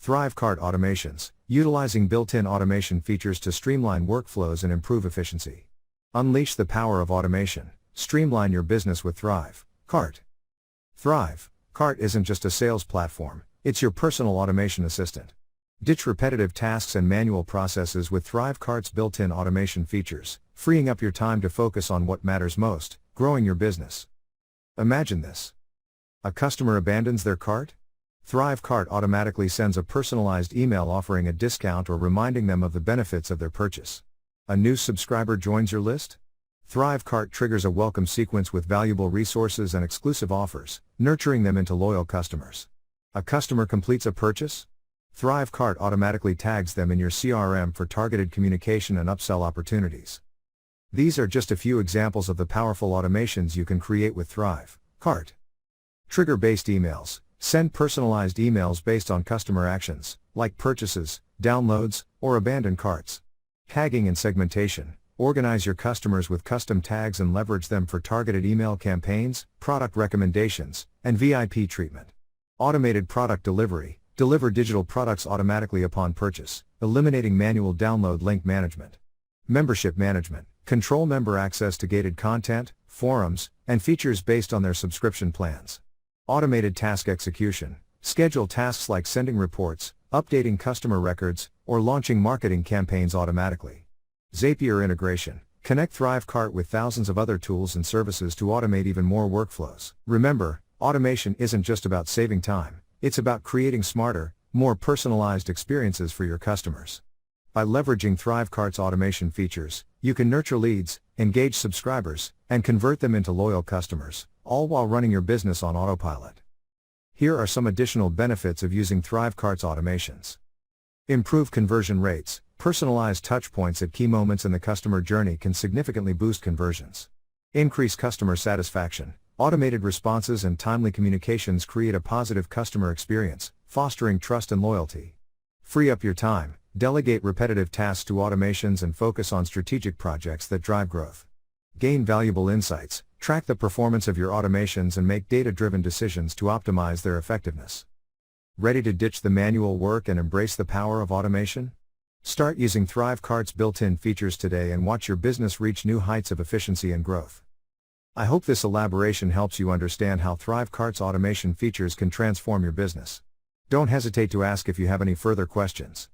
ThriveCart Automations, utilizing built-in automation features to streamline workflows and improve efficiency. Unleash the power of automation. Streamline your business with ThriveCart. ThriveCart isn't just a sales platform, it's your personal automation assistant. Ditch repetitive tasks and manual processes with ThriveCart's built-in automation features, freeing up your time to focus on what matters most, growing your business. Imagine this. A customer abandons their cart? ThriveCart automatically sends a personalized email offering a discount or reminding them of the benefits of their purchase. A new subscriber joins your list? ThriveCart triggers a welcome sequence with valuable resources and exclusive offers, nurturing them into loyal customers. A customer completes a purchase? ThriveCart automatically tags them in your CRM for targeted communication and upsell opportunities. These are just a few examples of the powerful automations you can create with ThriveCart. Trigger-based emails. Send personalized emails based on customer actions, like purchases, downloads, or abandoned carts. Tagging and segmentation. Organize your customers with custom tags and leverage them for targeted email campaigns, product recommendations, and VIP treatment. Automated product delivery. Deliver digital products automatically upon purchase, eliminating manual download link management. Membership management. Control member access to gated content, forums, and features based on their subscription plans. Automated task execution. Schedule tasks like sending reports, updating customer records, or launching marketing campaigns automatically. Zapier integration. Connect ThriveCart with thousands of other tools and services to automate even more workflows. Remember, automation isn't just about saving time, it's about creating smarter, more personalized experiences for your customers. By leveraging ThriveCart's automation features, you can nurture leads, engage subscribers, and convert them into loyal customers, all while running your business on autopilot. Here are some additional benefits of using ThriveCart's automations. Improve conversion rates. Personalized touchpoints at key moments in the customer journey can significantly boost conversions. Increase customer satisfaction. Automated responses and timely communications create a positive customer experience, fostering trust and loyalty. Free up your time. Delegate repetitive tasks to automations and focus on strategic projects that drive growth. Gain valuable insights. Track the performance of your automations and make data-driven decisions to optimize their effectiveness. Ready to ditch the manual work and embrace the power of automation? Start using ThriveCart's built-in features today and watch your business reach new heights of efficiency and growth. I hope this elaboration helps you understand how ThriveCart's automation features can transform your business. Don't hesitate to ask if you have any further questions.